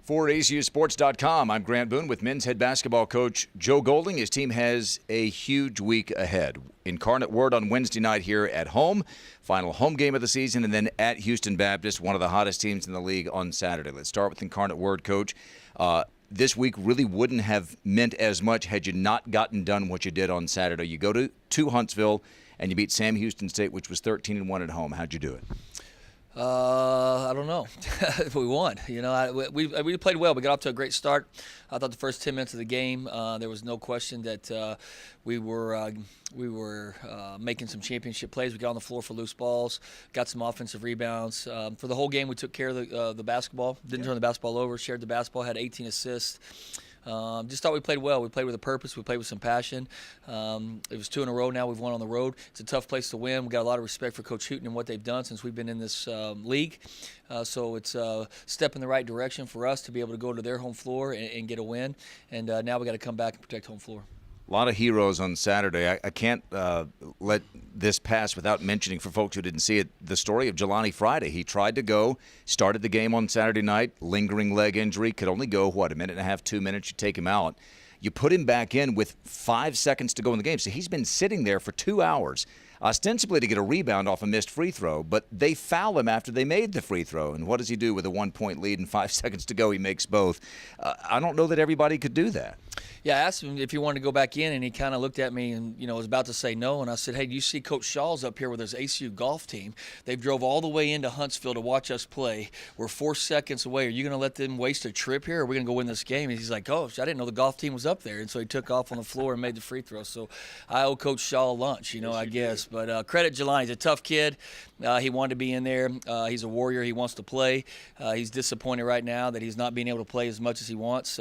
For ACUsports.com, I'm Grant Boone with men's head basketball coach Joe Golding. His team has a huge week ahead. Incarnate Word on Wednesday night here at home, final home game of the season, and then at Houston Baptist, one of the hottest teams in the league, on Saturday. Let's start with Incarnate Word, Coach. This week really wouldn't have meant as much had you not gotten done what you did on Saturday. You go to Huntsville, and you beat Sam Houston State, which was 13-1 at home. How'd you do it? I don't know. We won. You know, we played well. We got off to a great start. I thought the first 10 minutes of the game, there was no question that we were making some championship plays. We got on the floor for loose balls, got some offensive rebounds. For the whole game, we took care of the basketball. Didn't turn the basketball over. Shared the basketball. Had 18 assists. Just thought we played well. We played with a purpose. We played with some passion. It was 2 in a row now. We've won on the road. It's a tough place to win. We got a lot of respect for Coach Hooten and what they've done since we've been in this league. So it's a step in the right direction for us to be able to go to their home floor and get a win. And now we got to come back and protect home floor. A lot of heroes on Saturday. I can't let this pass without mentioning, for folks who didn't see it, the story of Jelani Friday. He tried to go, started the game on Saturday night, lingering leg injury, could only go, a minute and a half, 2 minutes, you take him out. You put him back in with 5 seconds to go in the game. So he's been sitting there for 2 hours, ostensibly to get a rebound off a missed free throw, but they foul him after they made the free throw. And what does he do with a 1-point lead and 5 seconds to go? He makes both. I don't know that everybody could do that. Yeah, I asked him if he wanted to go back in, and he kind of looked at me and, was about to say no. And I said, hey, do you see Coach Shaw's up here with his ACU golf team? They've drove all the way into Huntsville to watch us play. We're 4 seconds away. Are you going to let them waste a trip here, or are we going to go win this game? And he's like, Coach, I didn't know the golf team was up there. And so he took off on the floor and made the free throw. So I owe Coach Shaw lunch, I guess. But credit Jelani. He's a tough kid. He wanted to be in there. He's a warrior. He wants to play. He's disappointed right now that he's not being able to play as much as he wants.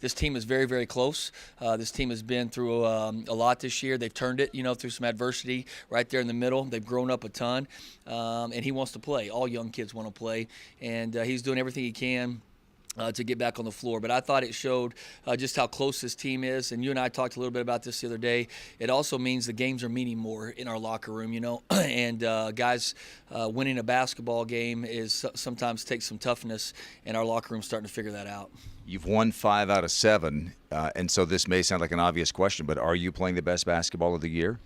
This team is very, very close. This team has been through a lot this year. They've turned it, through some adversity right there in the middle. They've grown up a ton, and he wants to play. All young kids want to play, and he's doing everything he can to get back on the floor. But I thought it showed just how close this team is. And you and I talked a little bit about this the other day. It also means the games are meaning more in our locker room, and guys winning a basketball game is sometimes takes some toughness, and our locker room's starting to figure that out. You've won 5 out of 7, and so this may sound like an obvious question, but are you playing the best basketball of the year?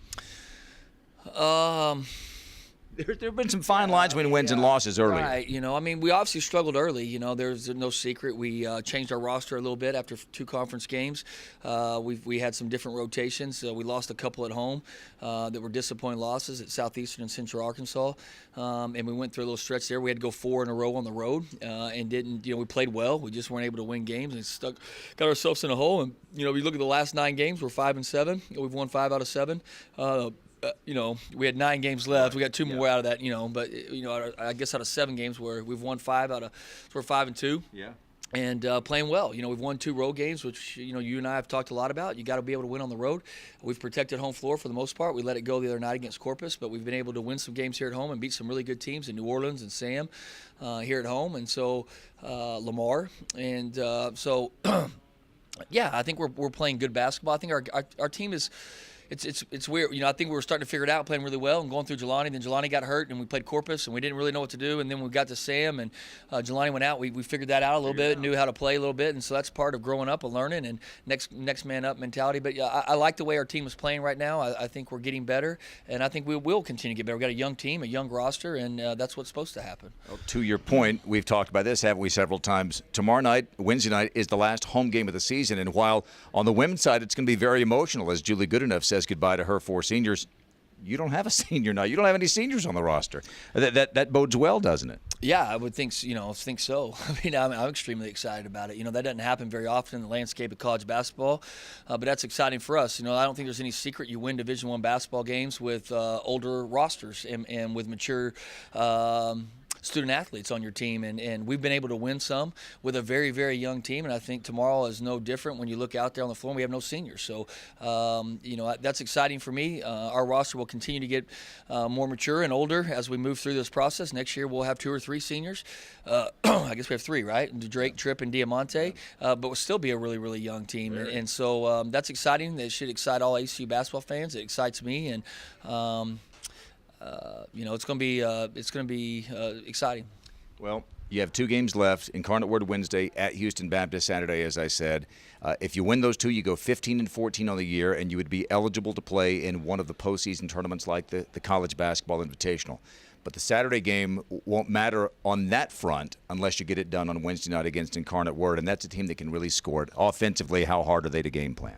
There have been some fine lines between wins and losses early. Right, we obviously struggled early. There's no secret. We changed our roster a little bit after 2 conference games. We had some different rotations. We lost a couple at home that were disappointing losses at Southeastern and Central Arkansas. And we went through a little stretch there. We had to go 4 in a row on the road and didn't, we played well. We just weren't able to win games and got ourselves in a hole. And, we look at the last 9 games, we're 5-7. We've won 5 out of 7. We had 9 games left. We got 2 more out of that, but I guess out of 7 games where we've won 5 out of, so we're 5-2. Yeah. And playing well. We've won 2 road games, which, you and I have talked a lot about. You got to be able to win on the road. We've protected home floor for the most part. We let it go the other night against Corpus, but we've been able to win some games here at home and beat some really good teams in New Orleans and Sam here at home. And so Lamar. And so, yeah, I think we're playing good basketball. I think our team is – It's weird. I think we were starting to figure it out, playing really well and going through Jelani. Then Jelani got hurt, and we played Corpus, and we didn't really know what to do. And then we got to Sam, and Jelani went out. We figured that out a little bit, knew how to play a little bit. And so that's part of growing up and learning and next man up mentality. But, yeah, I like the way our team is playing right now. I think we're getting better, and I think we will continue to get better. We've got a young team, a young roster, and that's what's supposed to happen. Well, to your point, we've talked about this, haven't we, several times. Tomorrow night, Wednesday night, is the last home game of the season. And while on the women's side it's going to be very emotional as Julie Goodenough says goodbye to her 4 seniors, you don't have a senior night. You don't have any seniors on the roster. That bodes well, doesn't it? Yeah, I would think so. I'm extremely excited about it. That doesn't happen very often in the landscape of college basketball, but that's exciting for us. I don't think there's any secret. You win Division I basketball games with older rosters and with mature student athletes on your team, and we've been able to win some with a very, very young team, and I think tomorrow is no different when you look out there on the floor and we have no seniors. So, that's exciting for me. Our roster will continue to get more mature and older as we move through this process. Next year we'll have 2 or 3 seniors. I guess we have 3, right? Drake, Tripp, and Diamante, but we'll still be a really, really young team. And so that's exciting. It should excite all ACU basketball fans. It excites me, and it's going to be exciting. Well, You have 2 games left: Incarnate Word Wednesday, at Houston Baptist Saturday, as I said. If you win those 2, you go 15-14 on the year, and you would be eligible to play in one of the postseason tournaments like the College Basketball Invitational. But the Saturday game won't matter on that front unless you get it done on Wednesday night against Incarnate Word, and that's a team that can really score it. Offensively, how hard are they to game plan?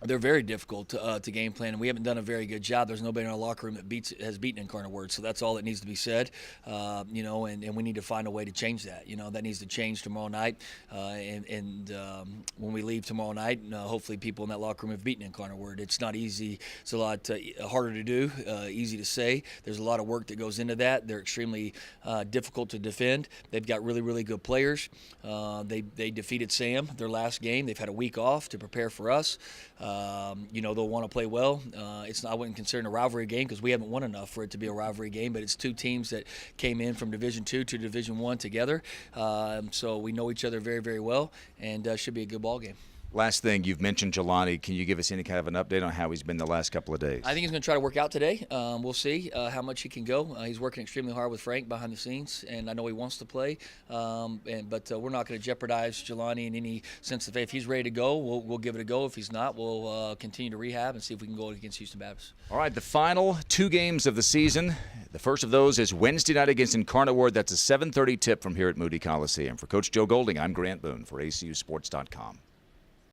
They're very difficult to game plan, and we haven't done a very good job. There's nobody in our locker room that has beaten Incarnate Word, so that's all that needs to be said. And we need to find a way to change that. That needs to change tomorrow night. When we leave tomorrow night, hopefully people in that locker room have beaten Incarnate Word. It's not easy. It's a lot harder to do, easy to say. There's a lot of work that goes into that. They're extremely difficult to defend. They've got really, really good players. They defeated Sam their last game. They've had a week off to prepare for us. They'll want to play well. I wouldn't consider it a rivalry game because we haven't won enough for it to be a rivalry game, but it's 2 teams that came in from Division II to Division I together. So we know each other very, very well, and should be a good ball game. Last thing, you've mentioned Jelani. Can you give us any kind of an update on how he's been the last couple of days? I think he's going to try to work out today. We'll see how much he can go. He's working extremely hard with Frank behind the scenes, and I know he wants to play. But we're not going to jeopardize Jelani in any sense. If he's ready to go, we'll give it a go. If he's not, we'll continue to rehab and see if we can go against Houston Baptist. All right, the final 2 games of the season. The first of those is Wednesday night against Incarnate Word. That's a 7:30 tip from here at Moody Coliseum. For Coach Joe Golding, I'm Grant Boone for ACUSports.com.